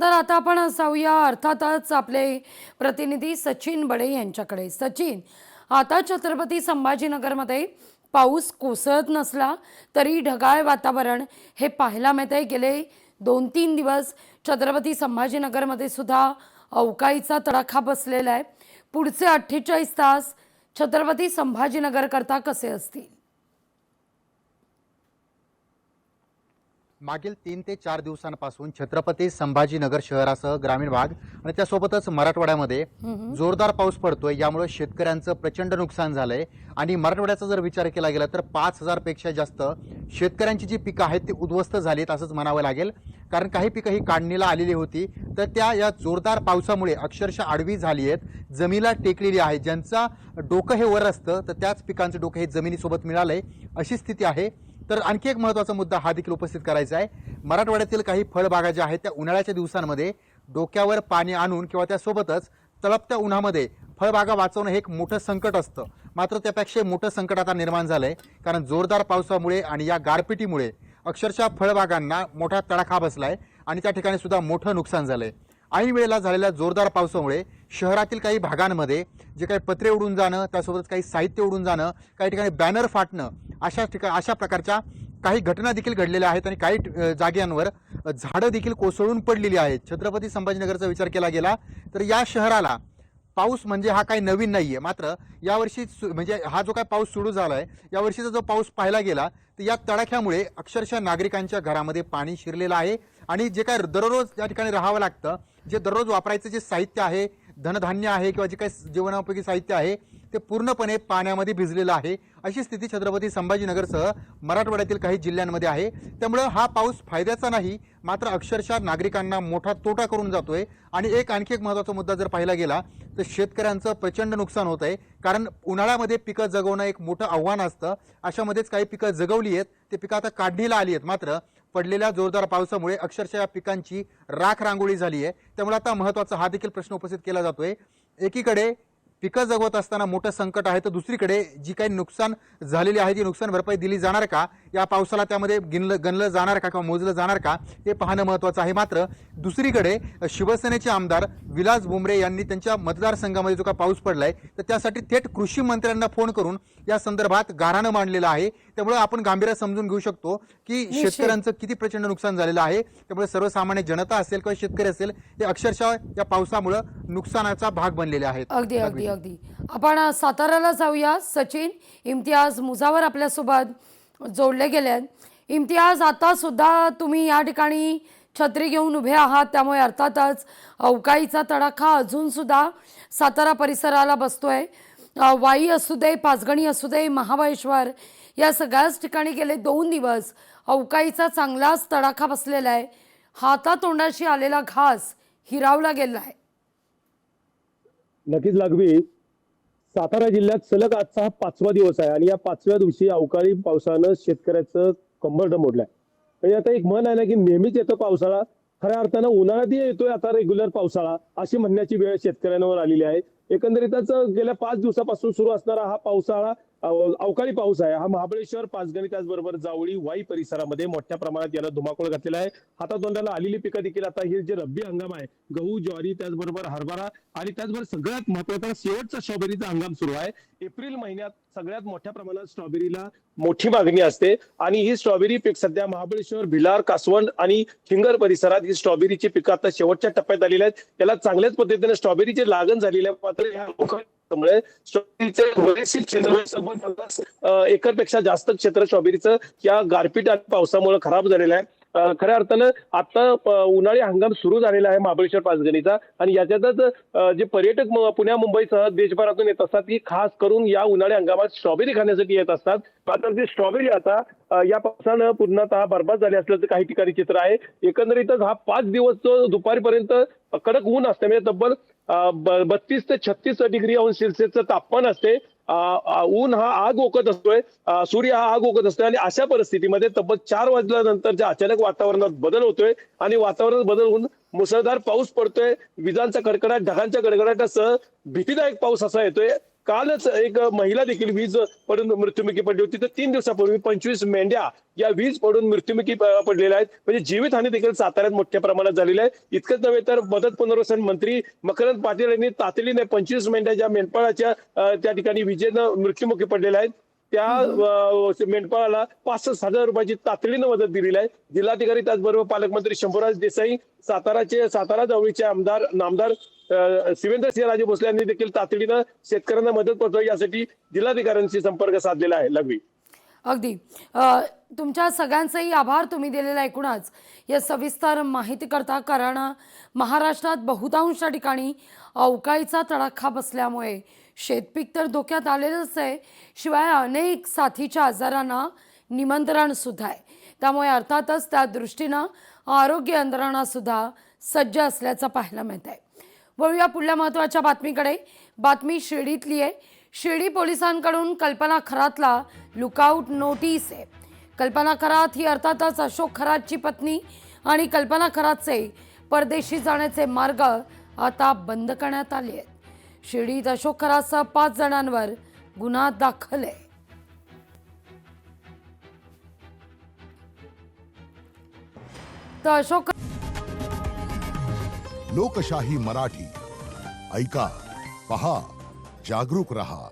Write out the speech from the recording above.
आमदार, आता आपण जाऊया अर्थातच आपले प्रतिनिधी सचिन बडे यांच्याकडे. सचिन, आता छत्रपती संभाजीनगरमध्ये पाऊस कोसळत नसला तरी ढगाळ वातावरण हे पाहायला मिळतंय. गेले 2-3 दिवस छत्रपती संभाजीनगरमध्ये सुद्धा अवकाळीचा तडाखा बसलेला आहे. पुढचे 48 तास छत्रपती संभाजीनगर करता कसे असतील? मागील 3 ते 4 दिवसांपासून छत्रपती संभाजीनगर शहरासह ग्रामीण भाग आणि त्यासोबतच मराठवाड्यामध्ये जोरदार पाऊस पडतोय. यामुळे शेतकऱ्यांचं प्रचंड नुकसान झालंय आणि मराठवाड्याचा जर विचार केला गेला तर 5,000 पेक्षा जास्त शेतकऱ्यांची जी पिकं आहेत ती उद्ध्वस्त झालीत असंच म्हणावं लागेल. कारण काही पिकं ही काढणीला आलेली होती तर त्या या जोरदार पावसामुळे अक्षरशः आडवी झाली आहेत, जमिनीला टेकलेली आहे. ज्यांचा डोकं हे वर असतं तर त्याच पिकांचं डोकं हे जमिनीसोबत मिळालंय अशी स्थिती आहे. तर आणखी एक महत्त्वाचा मुद्दा हा देखील उपस्थित करायचा आहे. मराठवाड्यातील काही फळबागा ज्या आहेत त्या उन्हाळ्याच्या दिवसांमध्ये डोक्यावर पाणी आणून किंवा त्यासोबतच तळपत्या उन्हामध्ये फळबागा वाचवणं हे एक मोठं संकट असतं. मात्र त्यापेक्षा मोठं संकट आता निर्माण झालंय, कारण जोरदार पावसामुळे आणि या गारपिटीमुळे अक्षरशः फळबागांना मोठा तडाखा बसलाय आणि त्या ठिकाणी सुद्धा मोठं नुकसान झालंय. ऐन वेळेला झालेल्या जोरदार पावसामुळे शहरातील काही भागांमध्ये जे काही पत्रे उडून जाणं, त्यासोबत काही साहित्य उडून जाणं, काही ठिकाणी बॅनर फाटणं, अशा प्रकारच्या काही घटना देखील घडलेल्या आहेत आणि काही जागांवर झाडं देखील कोसळून पडलेली आहेत. छत्रपती संभाजीनगरचा विचार केला गेला तर या शहराला पाऊस म्हणजे हा काही नवीन नाहीये. मात्र यावर्षी म्हणजे हा जो काही पाऊस सुरू झाला आहे, यावर्षीचा जो पाऊस पाहायला गेला तर या तडाख्यामुळे अक्षरशः नागरिकांच्या घरामध्ये पाणी शिरलेलं आहे आणि जे काय दररोज त्या ठिकाणी राहावं लागतं, जे दररोज वापरायचं जे साहित्य आहे, धनधान्य आहे किंवा जे काही जीवनोपयोगी साहित्य आहे ते पूर्णपणे पाण्यामध्ये भिजलेलं आहे. अशी स्थिती छत्रपती संभाजीनगरसह मराठवाड्यातील काही जिल्ह्यांमध्ये आहे. त्यामुळे हा पाऊस फायद्याचा नाही, मात्र अक्षरशः नागरिकांना मोठा तोटा करून जातोय. आणि आणखी एक महत्त्वाचा मुद्दा जर पाहिला गेला तर शेतकऱ्यांचं प्रचंड नुकसान होत आहे. कारण उन्हाळ्यामध्ये पिकं जगवणं एक मोठं आव्हान असतं. अशामध्येच काही पिकं जगवली आहेत, ते पिकं आता काढणीला आली आहेत. मात्र पडलेल्या जोरदार पावसामुळे अक्षरशः या पिकांची राख रांगोळी झाली आहे. त्यामुळे आता महत्त्वाचा हा देखील प्रश्न उपस्थित केला जातोय, एकीकडे पिकं जगवत असताना मोठं संकट आहे, तर दुसरीकडे जी काही नुकसान झालेली आहे ती नुकसान भरपाई दिली जाणार का, या पावसाला त्यामध्ये गणलं जाणार का किंवा मोजलं जाणार का, हे पाहणं महत्त्वाचं आहे. मात्र दुसरीकडे शिवसेनेचे आमदार विलास भुमरे यांनी त्यांच्या मतदारसंघामध्ये जो काही पाऊस पडलाय तर त्यासाठी थेट कृषी मंत्र्यांना फोन करून या संदर्भात गाऱ्हाणं मांडलेलं आहे. त्यामुळे आपण गांभीर्य समजून घेऊ शकतो की शेतकऱ्यांचं किती प्रचंड नुकसान झालेलं आहे. त्यामुळे सर्वसामान्य जनता असेल किंवा शेतकरी असेल हे अक्षरशः या पावसामुळे नुकसानाचा भाग बनलेले आहेत. अगदी अगदी अगदी. आपण साताऱ्याला जाऊया. सचिन, इम्तियाज मुजावर आपल्यासोबत जोडले गेले आहेत. इम्तियाज, आता सुद्धा तुम्ही या ठिकाणी छत्री घेऊन उभे आहात, त्यामुळे अर्थातच अवकाळीचा तडाखा अजून सुद्धा सातारा परिसराला बसतोय. वाई असू दे, पाचगणी असू दे, महाबळेश्वर, या सगळ्याच ठिकाणी गेले 2 दिवस अवकाळीचा चांगलाच तडाखा बसलेला आहे. हातातोंडाशी आलेला घास हिरावला गेला आहे. नक्कीच लागवी. सातारा जिल्ह्यात सलग आजचा हा 5वा दिवस आहे आणि या 5व्या दिवशी अवकाळी पावसानं शेतकऱ्याचं कंबरडं मोडलंय. म्हणजे आता एक म्हण आहे ना की नेहमीच येतो पावसाळा, खऱ्या अर्थानं उन्हाळ्यातही येतोय आता रेग्युलर पावसाळा, अशी म्हणण्याची वेळ शेतकऱ्यांवर आलेली आहे. एकंदरीतच गेल्या 5 दिवसापासून सुरू असणारा हा पावसाळा अवकाळी पाऊस आहे. हा महाबळेश्वर, पाचगणी, त्याचबरोबर जावळी, वाई परिसरामध्ये मोठ्या प्रमाणात याला धुमाकूळ घातलेला आहे. हातातोंडाला आलेली पिकं देखील आता हे जे रब्बी हंगाम आहे, गहू, ज्वारी, त्याचबरोबर हरभरा आणि त्याचबरोबर सगळ्यात महत्त्वाचा शेवटचा स्ट्रॉबेरीचा हंगाम सुरू आहे. एप्रिल महिन्यात सगळ्यात मोठ्या प्रमाणात स्ट्रॉबेरीला मोठी मागणी असते आणि ही स्ट्रॉबेरी पीक सध्या महाबळेश्वर, भिलार, कासवंड आणि फिंगर परिसरात ही स्ट्रॉबेरीची पिकं आता शेवटच्या टप्प्यात आलेली आहेत. त्याला चांगल्याच पद्धतीने स्ट्रॉबेरीची लागण झालेली आहे. मात्र या त्यामुळे स्ट्रॉबेरीचे बरेचसे क्षेत्र, एकरपेक्षा जास्त क्षेत्र स्ट्रॉबेरीचं या गारपीट आणि पावसामुळे खराब झालेलं आहे. खऱ्या अर्थानं आता उन्हाळी हंगाम सुरू झालेला आहे महाबळेश्वर, पाचगणीचा आणि याच्यातच जे पर्यटक पुण्या, मुंबईसह देशभरातून येत असतात ती खास करून या उन्हाळी हंगामात स्ट्रॉबेरी खाण्यासाठी येत असतात. मात्र ती स्ट्रॉबेरी आता या पावसानं पूर्णतः बरबाद झाली असल्याचं काही ठिकाणी चित्र आहे. एकंदरीतच हा 5 दिवस दुपारपर्यंत कडक ऊन असते, म्हणजे तब्बल 32 ते 36 डिग्री अंश सेल्सिअसचं तापमान असते. ऊन हा आग ओकत असतोय, सूर्य हा आग ओकत असतोय आणि अशा परिस्थितीमध्ये तब्बल 4 वाजल्यानंतर अचानक वातावरणात बदल होतोय आणि वातावरणात बदल होऊन मुसळधार पाऊस पडतोय. विजांचा कडकडाट, ढगांच्या गडगडाटासह भीतीदायक पाऊस असा येतोय. कालच एक महिला देखील वीज पडून मृत्युमुखी पडली होती. तर 3 दिवसापूर्वी 25 मेंढ्या या वीज पडून मृत्युमुखी पडलेल्या आहेत. म्हणजे जीवितहानी देखील साताऱ्यात मोठ्या प्रमाणात झालेली आहे. इतकंच नव्हे तर मदत पुनर्वसन मंत्री मकरंद पाटील यांनी तातडीने 25 मेंढ्या ज्या मेंढपाळाच्या त्या ठिकाणी विजेनं मृत्युमुखी पडलेल्या आहेत त्या मेंढपाळाला 65,000 रुपयाची तातडीनं मदत दिलेली आहे. जिल्हाधिकारी त्याचबरोबर पालकमंत्री शंभूराज देसाई, सातारा जवळचे नामदार शिवेंद्रसिंह राजे भोसले यांनी देखील तातडीनं शेतकऱ्यांना मदत पोहोचवावी यासाठी जिल्हाधिकाऱ्यांशी संपर्क साधलेला आहे. लघवी अगदी तुमच्या सगळ्यांचेही आभार तुम्ही दिलेला एकूणच या सविस्तर माहिती करता. कारण महाराष्ट्रात बहुतांश ठिकाणी अवकाळीचा तडाखा बसल्यामुळे शेतपीक तर धोक्यात आलेलंच आहे, शिवाय अनेक साथीच्या आजारांना निमंत्रण सुद्धा आहे. त्यामुळे अर्थातच त्या दृष्टीनं आरोग्य यंत्रणा सुद्धा सज्ज असल्याचं पाहायला मिळत आहे. वळूया पुढल्या महत्त्वाच्या बातमीकडे. बातमी शिर्डीतली आहे. शिर्डी पोलिसांकडून कल्पना खरातला लुकआउट नोटीस आहे. कल्पना खरात ही अर्थातच अशोक खरातची पत्नी आणि कल्पना खरातचे परदेशी जाण्याचे मार्ग आता बंद करण्यात आले आहेत. शिर्डीत अशोक खरातसह 5 जणांवर गुन्हा दाखल आहे. तर अशोक लोकशाही मराठी ऐका, पहा, जागरूक रहा.